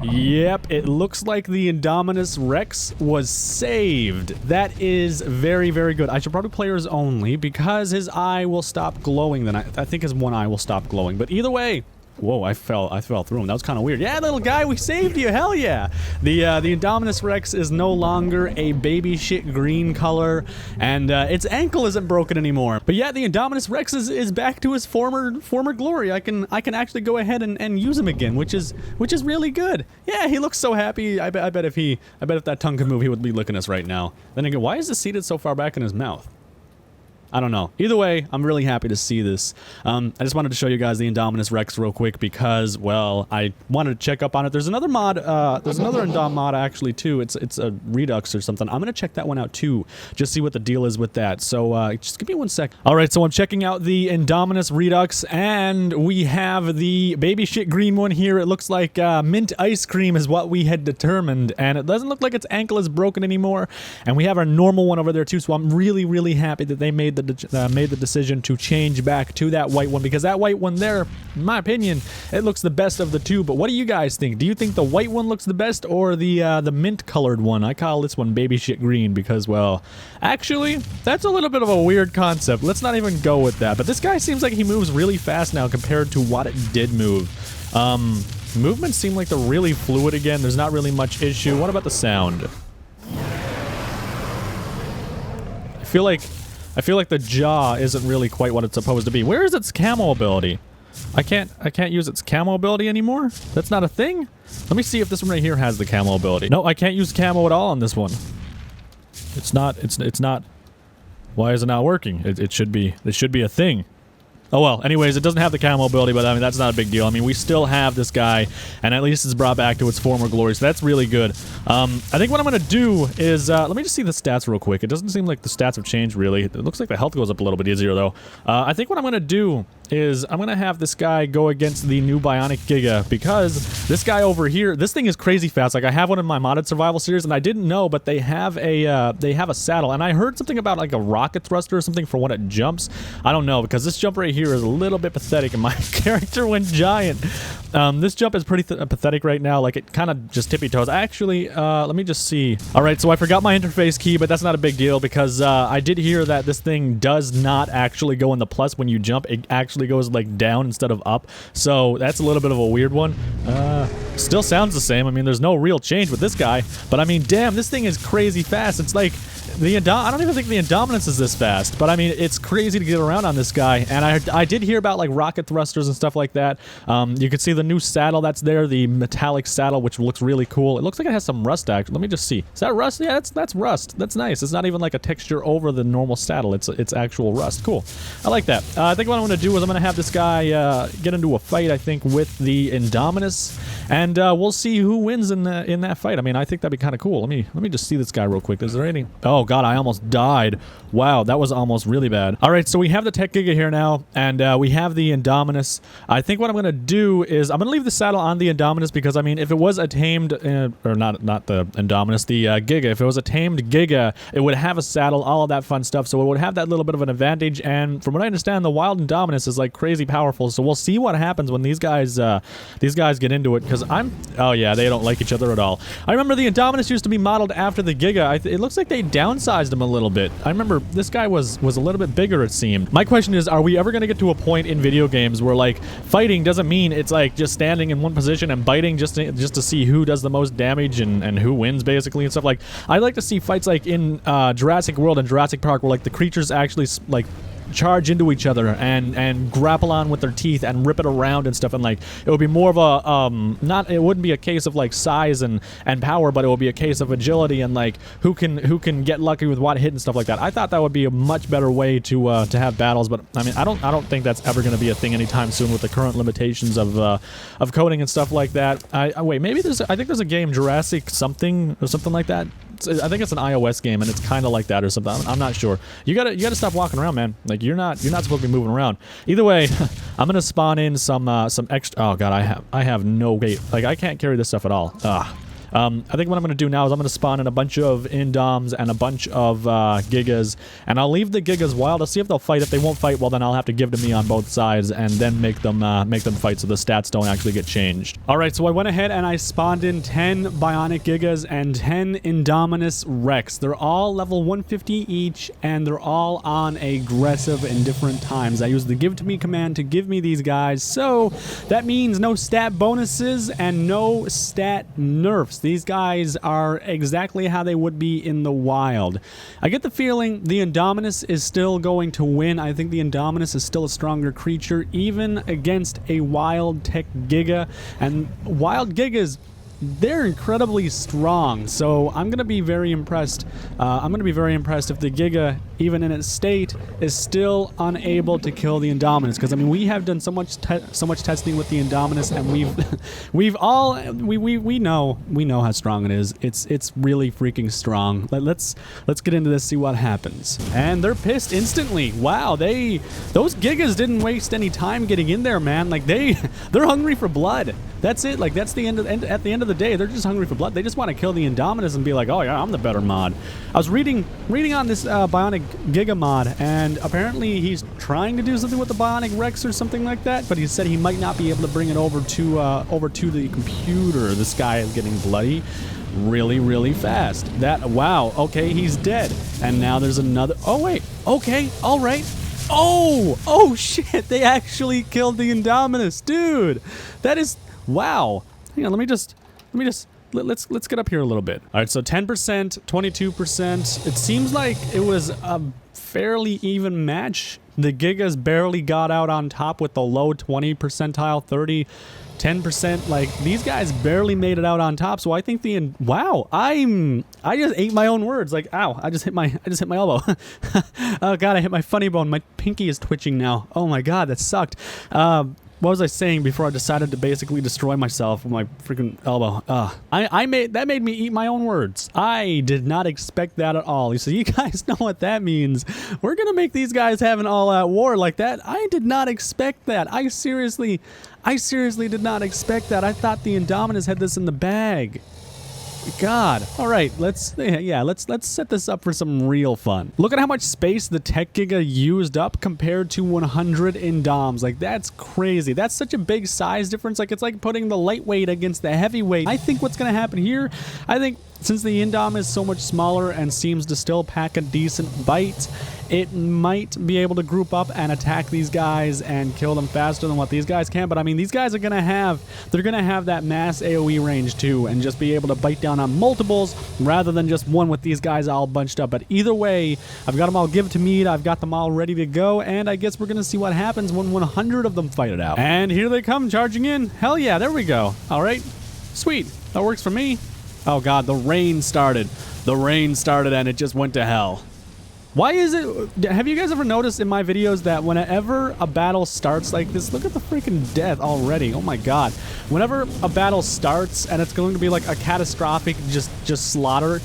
Yep, it looks like the Indominus Rex was saved. That is very, very good. I should probably players only because his eye will stop glowing. Then I think his one eye will stop glowing. But either way, whoa! I fell through him. That was kind of weird. Yeah, little guy, we saved you. Hell yeah! The Indominus Rex is no longer a baby shit green color, and its ankle isn't broken anymore. But yeah, the Indominus Rex is back to his former glory. I can actually go ahead and use him again, which is really good. Yeah, he looks so happy. I bet if that tongue could move, he would be licking us right now. Then again, why is this seated so far back in his mouth? I don't know. Either way, I'm really happy to see this. I just wanted to show you guys the Indominus Rex real quick because, well, I wanted to check up on it. There's another mod, there's another Indom mod actually too. It's a Redux or something. I'm gonna check that one out too, just see what the deal is with that. So just give me 1 sec. All right, so I'm checking out the Indominus Redux, and we have the baby shit green one here. It looks like mint ice cream is what we had determined, and it doesn't look like its ankle is broken anymore. And we have our normal one over there too. So I'm really, really happy that they made the decision to change back to that white one, because that white one there, in my opinion, it looks the best of the two. But what do you guys think? Do you think the white one looks the best, or the mint colored one? I call this one baby shit green because, well, actually, that's a little bit of a weird concept. Let's not even go with that. But this guy seems like he moves really fast now compared to what it did move. Movements seem like they're really fluid again. There's not really much issue. What about the sound? I feel like the jaw isn't really quite what it's supposed to be. Where is its camo ability? I can't use its camo ability anymore? That's not a thing? Let me see if this one right here has the camo ability. No, I can't use camo at all on this one. It's not. Why is it not working? It should be a thing. Oh well, anyways, it doesn't have the camo ability, but I mean, that's not a big deal. I mean, we still have this guy, and at least it's brought back to its former glory, so that's really good. I think what I'm going to do is, let me just see the stats real quick. It doesn't seem like the stats have changed, really. It looks like the health goes up a little bit easier, though. I think what I'm going to do is I'm going to have this guy go against the new Bionic Giga, because this guy over here, this thing is crazy fast. Like, I have one in my modded survival series, and I didn't know, but they have a saddle, and I heard something about, like, a rocket thruster or something for when it jumps. I don't know, because this jump right here is a little bit pathetic, and my character went giant. This jump is pretty pathetic right now. Like, it kind of just tippy toes. Actually, let me just see. All right, so I forgot my interface key, but that's not a big deal, because I did hear that this thing does not actually go in the plus when you jump. It actually goes like down instead of up, so that's a little bit of a weird one. Still sounds the same. I mean, there's no real change with this guy, but I mean, damn, this thing is crazy fast. It's like I don't even think the Indominus is this fast, but I mean, it's crazy to get around on this guy. And I did hear about like rocket thrusters and stuff like that. You can see the new saddle that's there, the metallic saddle, which looks really cool. It looks like it has some rust actually. Let me just see. Is that rust? Yeah, that's rust. That's nice. It's not even like a texture over the normal saddle. It's actual rust. Cool. I like that. I think what I'm going to do is I'm going to have this guy get into a fight, I think, with the Indominus, and we'll see who wins in that fight. I mean, I think that'd be kind of cool. Let me just see this guy real quick. Is there any? Oh god, I almost died. Wow, that was almost really bad. All right, so we have the TEK GIGA here now, and we have the Indominus. I think what I'm going to do is I'm going to leave the saddle on the Indominus, because I mean, if it was a tamed, or not the Indominus, the Giga, if it was a tamed Giga, it would have a saddle, all of that fun stuff, so it would have that little bit of an advantage. And from what I understand, the wild Indominus is like crazy powerful, so we'll see what happens when these guys get into it, because oh yeah, they don't like each other at all. I remember the Indominus used to be modeled after the Giga. It looks like they downsized him a little bit. I remember this guy was a little bit bigger, it seemed. My question is, are we ever going to get to a point in video games where like fighting doesn't mean it's like just standing in one position and biting just to see who does the most damage and who wins, basically, and stuff? Like, I'd like to see fights like in Jurassic World and Jurassic Park, where like the creatures actually like charge into each other and grapple on with their teeth and rip it around and stuff, and like it would be more of a it wouldn't be a case of like size and power, but it would be a case of agility and like who can get lucky with what hit and stuff like that. I thought that would be a much better way to have battles, but I mean, I don't think that's ever going to be a thing anytime soon with the current limitations of coding and stuff like that. Wait, maybe I think there's a game, Jurassic something or something like that. I think it's an iOS game, and it's kind of like that or something. I'm not sure. You gotta stop walking around, man. Like, you're not supposed to be moving around. Either way, I'm gonna spawn in some extra. Oh god, I have no weight. Like, I can't carry this stuff at all. I think what I'm going to do now is I'm going to spawn in a bunch of Indoms and a bunch of Gigas, and I'll leave the Gigas wild. I'll see if they'll fight. If they won't fight, well, then I'll have to give to me on both sides and then make them fight so the stats don't actually get changed. All right, so I went ahead and I spawned in 10 Bionic Gigas and 10 Indominus Rex. They're all level 150 each, and they're all on aggressive in different times. I used the give to me command to give me these guys, so that means no stat bonuses and no stat nerfs. These guys are exactly how they would be in the wild. I get the feeling the Indominus is still going to win. I think the Indominus is still a stronger creature, even against a wild TEK Giga. And wild Gigas, they're incredibly strong, so I'm going to be very impressed. I'm going to be very impressed if the Giga, even in its state, is still unable to kill the Indominus. Because I mean, we have done so much testing with the Indominus, and we know how strong it is. It's really freaking strong. Let's get into this, see what happens. And they're pissed instantly. Wow, those Gigas didn't waste any time getting in there, man. Like they're hungry for blood. That's it. Like that's the end. At the end of the day, they're just hungry for blood. They just want to kill the Indominus and be like, oh yeah, I'm the better mod. I was reading on this Bionic Giga mod, and apparently he's trying to do something with the Bionic Rex or something like that, but he said he might not be able to bring it over to the computer. This guy is getting bloody really fast. Wow, okay, he's dead. And now there's another. Oh wait, okay, all right. Oh shit, they actually killed the Indominus, dude. That is, wow. Hang on, let's get up here a little bit. All right, so 10%, 22%. It seems like it was a fairly even match. The Gigas barely got out on top with the low 20 percentile, 30, 10%. Like these guys barely made it out on top. So I think wow, I just ate my own words. Like, ow, I just hit my elbow. Oh god, I hit my funny bone. My pinky is twitching now. Oh my god, that sucked. What was I saying before I decided to basically destroy myself with my freaking elbow? That made me eat my own words. I did not expect that at all. So you guys know what that means. We're gonna make these guys have an all-out war like that. I did not expect that. I seriously did not expect that. I thought the Indominus had this in the bag. God. All right, let's set this up for some real fun. Look at how much space the TEK Giga used up compared to 100 Indoms. Like that's crazy. That's such a big size difference. Like it's like putting the lightweight against the heavyweight. I think what's going to happen here, I think since the Indom is so much smaller and seems to still pack a decent bite, it might be able to group up and attack these guys and kill them faster than what these guys can. But I mean, these guys are gonna have that mass AoE range too, and just be able to bite down on multiples rather than just one with these guys all bunched up. But either way, I've got them all give to me. I've got them all ready to go, and I guess we're gonna see what happens when 100 of them fight it out. And here they come charging in. Hell yeah, there we go. All right, sweet, that works for me. Oh god, the rain started. The rain started and it just went to hell. Why is it? Have you guys ever noticed in my videos that whenever a battle starts like this, look at the freaking death already. Oh my god. Whenever a battle starts and it's going to be like a catastrophic just slaughter,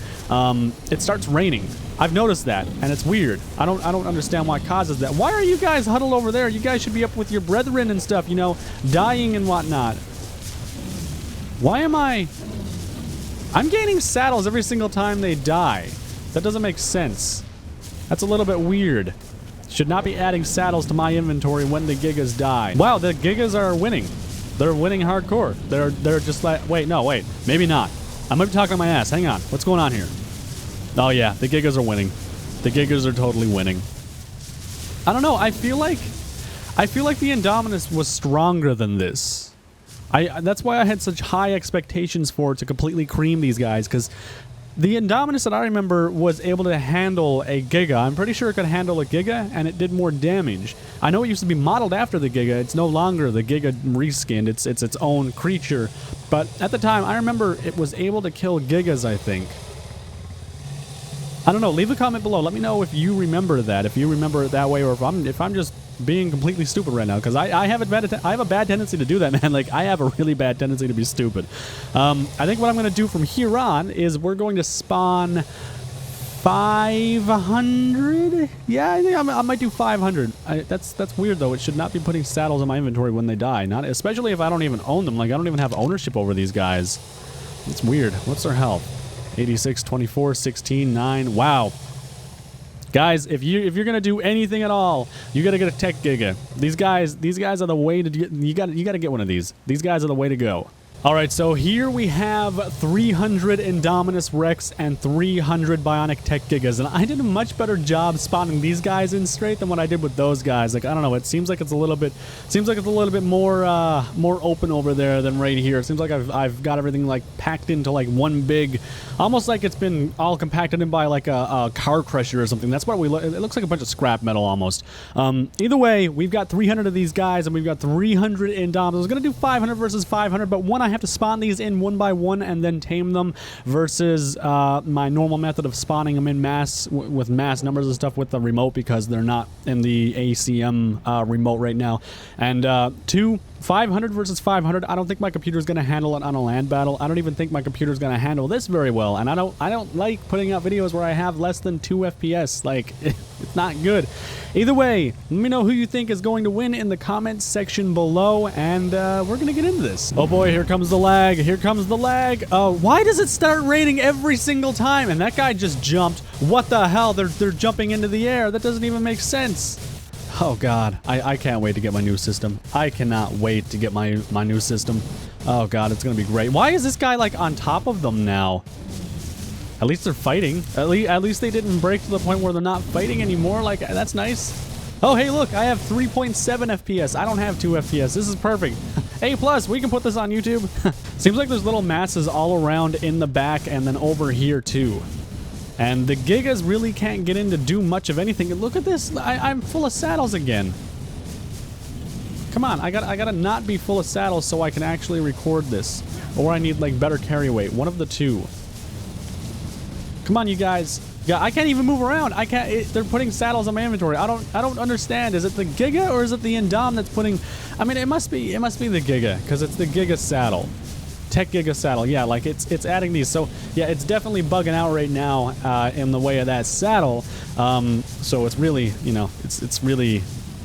it starts raining. I've noticed that, and it's weird. I don't understand why it causes that. Why are you guys huddled over there? You guys should be up with your brethren and stuff, you know, dying and whatnot. Why am I'm gaining saddles every single time they die. That doesn't make sense. That's a little bit weird. Should not be adding saddles to my inventory when the Gigas die. Wow, the Gigas are winning. They're winning hardcore. They're just like, wait, maybe not. I might be talking my ass. Hang on. What's going on here? Oh yeah, the Gigas are winning. The Gigas are totally winning. I don't know. I feel like the Indominus was stronger than this. That's why I had such high expectations for it to completely cream these guys, because the Indominus that I remember was able to handle a Giga. I'm pretty sure it could handle a Giga, and it did more damage. I know it used to be modeled after the Giga. It's no longer the Giga reskinned. It's its own creature. But at the time, I remember it was able to kill Gigas, I think. I don't know. Leave a comment below. Let me know if you remember that, if you remember it that way, or if I'm just being completely stupid right now, because I have a bad tendency to do that, man. Like, I have a really bad tendency to be stupid. I think what I'm going to do from here on is we're going to spawn 500. Yeah, I think I might do 500. That's weird though. It should not be putting saddles in my inventory when they die. Not especially if I don't even own them. Like, I don't even have ownership over these guys. It's weird. What's their health? 86, 24, 16, 9. Wow. Guys, if you're gonna do anything at all, you gotta get a TEK Giga. These guys are the way to get. You gotta get one of these. These guys are the way to go. All right, so here we have 300 Indominus Rex and 300 Bionic TEK Gigas, and I did a much better job spotting these guys in straight than what I did with those guys. Like, I don't know, it seems like it's a little bit more more open over there than right here. It seems like I've got everything like packed into like one big, almost like it's been all compacted in by like a car crusher or something. That's what it looks like, a bunch of scrap metal almost. Either way, we've got 300 of these guys and we've got 300 Indoms. I was gonna do 500 versus 500, but one, I have to spawn these in one by one and then tame them versus my normal method of spawning them in mass with mass numbers and stuff with the remote, because they're not in the ACM remote right now. And two, 500 versus 500. I don't think my computer is going to handle it on a land battle. I don't even think my computer is going to handle this very well. And I don't like putting out videos where I have less than 2 FPS. Like, it's not good. Either way, let me know who you think is going to win in the comments section below, and we're going to get into this. Oh boy, here comes the lag. Here comes the lag. Why does it start raining every single time? And that guy just jumped. What the hell? They're jumping into the air. That doesn't even make sense. Oh god, I can't wait to get my new system. I cannot wait to get my new system. Oh god, it's gonna be great. Why is this guy like on top of them now? At least they're fighting. At least they didn't break to the point where they're not fighting anymore. Like, that's nice. Oh hey, look, I have 3.7 FPS. I don't have 2 FPS. This is perfect. A+, we can put this on YouTube. Seems like there's little masses all around in the back and then over here too. And the Gigas really can't get in to do much of anything. And look at this. I'm full of saddles again. Come on, I gotta not be full of saddles so I can actually record this. Or I need like better carry weight. One of the two. Come on, you guys. Yeah, I can't even move around. I can't. They're putting saddles on my inventory. I don't understand. Is it the Giga or is it the Indom that's putting? I mean, it must be the Giga, because it's the Giga saddle. TEK Giga saddle, yeah, like it's adding these. So yeah, it's definitely bugging out right now in the way of that saddle. So it's really, you know, it's really,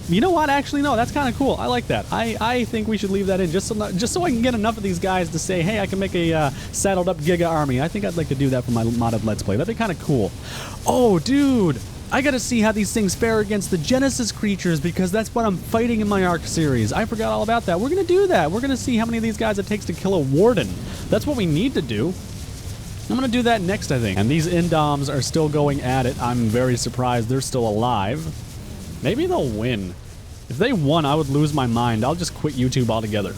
you know what? Actually, no, that's kind of cool. I like that. I think we should leave that in just so I can get enough of these guys to say, hey, I can make a saddled up Giga army. I think I'd like to do that for my modded Let's Play. That'd be kind of cool. Oh, dude. I gotta see how these things fare against the Genesis creatures, because that's what I'm fighting in my ARK series. I forgot all about that. We're gonna do that. We're gonna see how many of these guys it takes to kill a Warden. That's what we need to do. I'm gonna do that next, I think. And these Indoms are still going at it. I'm very surprised they're still alive. Maybe they'll win. If they won, I would lose my mind. I'll just quit YouTube altogether.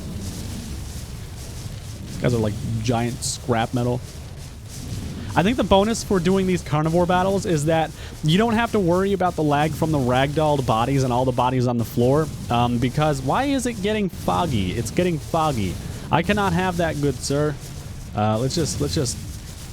These guys are like giant scrap metal. I think the bonus for doing these carnivore battles is that you don't have to worry about the lag from the ragdolled bodies and all the bodies on the floor, because why is it getting foggy? It's getting foggy. I cannot have that, good sir. Let's just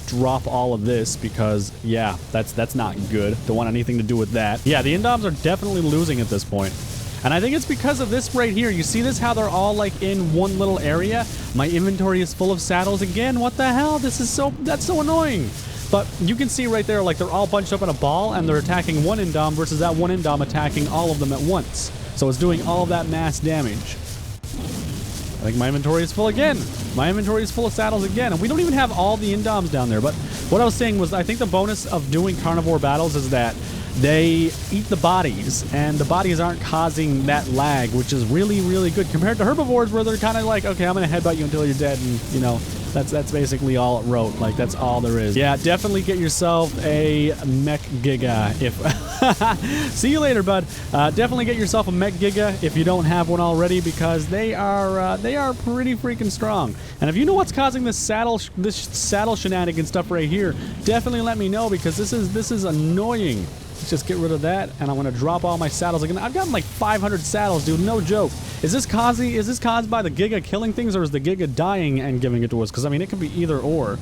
drop all of this, because yeah, that's not good. Don't want anything to do with that. Yeah, the Indoms are definitely losing at this point. And I think it's because of this right here. You see this, how they're all like in one little area? My inventory is full of saddles again. What the hell? That's so annoying. But you can see right there, like they're all bunched up in a ball and they're attacking one Indom versus that one Indom attacking all of them at once. So it's doing all of that mass damage. I think my inventory is full again. My inventory is full of saddles again. And we don't even have all the Indoms down there. But what I was saying was, I think the bonus of doing carnivore battles is that they eat the bodies, and the bodies aren't causing that lag, which is really, really good compared to herbivores, where they're kind of like, okay, I'm gonna headbutt you until you're dead, and you know, that's basically all it wrote. Like, that's all there is. Yeah, definitely get yourself a Mech Giga. If see you later, bud. Definitely get yourself a Mech Giga if you don't have one already, because they are pretty freaking strong. And if you know what's causing this saddle shenanigan stuff right here, definitely let me know, because this is annoying. Let's just get rid of that, and I'm gonna drop all my saddles again. I've gotten like 500 saddles, dude. No joke. Is this caused by the Giga killing things, or is the Giga dying and giving it to us? Because I mean, it could be either or.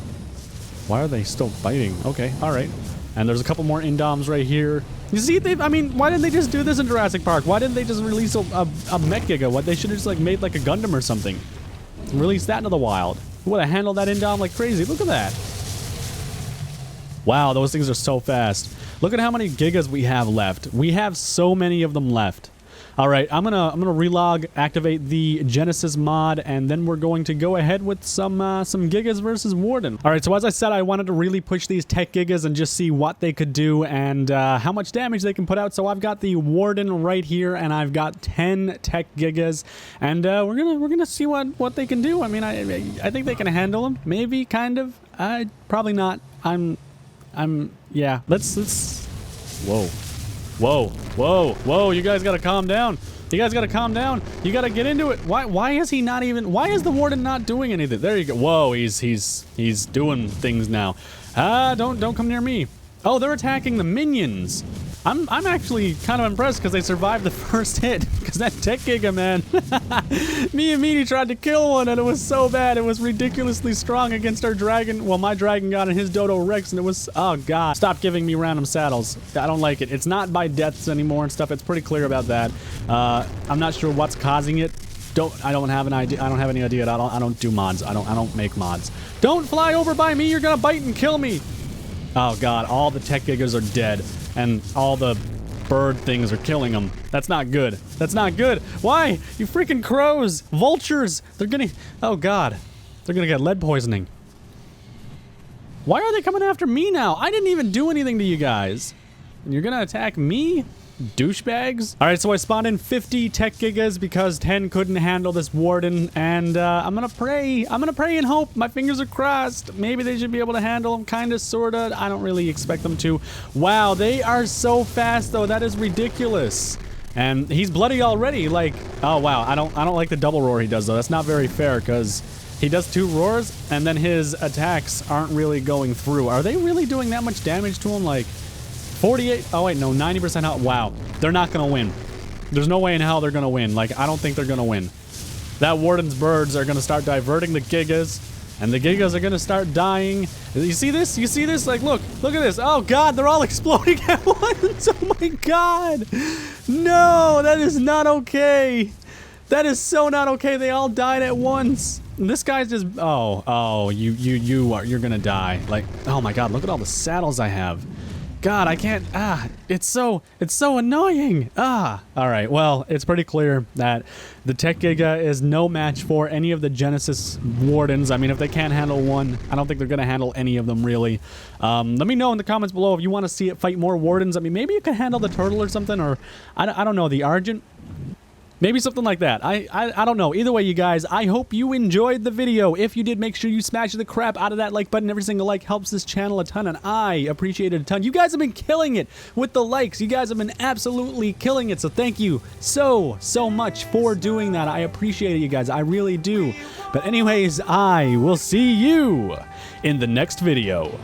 Why are they still fighting? Okay, all right. And there's a couple more Indoms right here. You see, I mean, why didn't they just do this in Jurassic Park? Why didn't they just release a Mech Giga? What, they should have just like made like a Gundam or something. Release that into the wild. Who would have handled that Indom like crazy? Look at that. Wow, those things are so fast. Look at how many Gigas we have left. We have so many of them left. All right, I'm gonna relog, activate the Genesis mod, and then we're going to go ahead with some Gigas versus Warden. All right, so as I said, I wanted to really push these TEK Gigas and just see what they could do and how much damage they can put out. So I've got the Warden right here, and I've got 10 TEK Gigas, and we're gonna see what they can do. I mean, I think they can handle them, maybe, kind of. Probably not. Yeah. Let's. Whoa. Whoa, whoa, whoa, you guys gotta calm down. You guys gotta calm down. You gotta get into it. Why is he not even, why is the Warden not doing anything? There you go. Whoa, he's doing things now. Don't come near me. Oh, they're attacking the minions. I'm actually kind of impressed because they survived the first hit. Because that TEK Giga, man. Me and Meaty tried to kill one and it was so bad. It was ridiculously strong against our dragon. Well, my dragon got in his Dodo Rex and it was, oh god. Stop giving me random saddles. I don't like it. It's not by deaths anymore and stuff. It's pretty clear about that. I'm not sure what's causing it. I don't have an idea. I don't have any idea. I don't do mods. I don't make mods. Don't fly over by me. You're gonna bite and kill me. Oh god, all the TEK Gigas are dead. And all the bird things are killing them. That's not good. That's not good. Why? You freaking crows. Vultures. They're gonna... Oh, God. They're gonna get lead poisoning. Why are they coming after me now? I didn't even do anything to you guys. And you're gonna attack me? Douchebags. All right, so I spawned in 50 TEK Gigas because 10 couldn't handle this Warden, and I'm gonna pray. I'm gonna pray and hope. My fingers are crossed. Maybe they should be able to handle them, kinda, sorta. I don't really expect them to. Wow, they are so fast, though. That is ridiculous. And he's bloody already. Like, oh wow, I don't like the double roar he does though. That's not very fair because he does 2 roars, and then his attacks aren't really going through. Are they really doing that much damage to him? Like. 48, oh wait, no, 90% health. Wow, they're not gonna win. There's no way in hell they're gonna win. Like, I don't think they're gonna win. That Warden's birds are gonna start diverting the Gigas, and the Gigas are gonna start dying. You see this? You see this? Like, look at this. Oh god, they're all exploding at once. Oh my god. No, that is not okay. That is so not okay. They all died at once. And this guy's just, you're gonna die. Like, oh my god, look at all the saddles I have. God, I can't, it's so annoying. All right, well, it's pretty clear that the TEK Giga is no match for any of the Genesis Wardens. I mean, if they can't handle one, I don't think they're going to handle any of them, really. Let me know in the comments below if you want to see it fight more Wardens. I mean, maybe it can handle the turtle or something, or, I don't know, the Argent. Maybe something like that. I don't know. Either way, you guys, I hope you enjoyed the video. If you did, make sure you smash the crap out of that like button. Every single like helps this channel a ton, and I appreciate it a ton. You guys have been killing it with the likes. You guys have been absolutely killing it, so thank you so much for doing that. I appreciate it, you guys. I really do. But anyways, I will see you in the next video.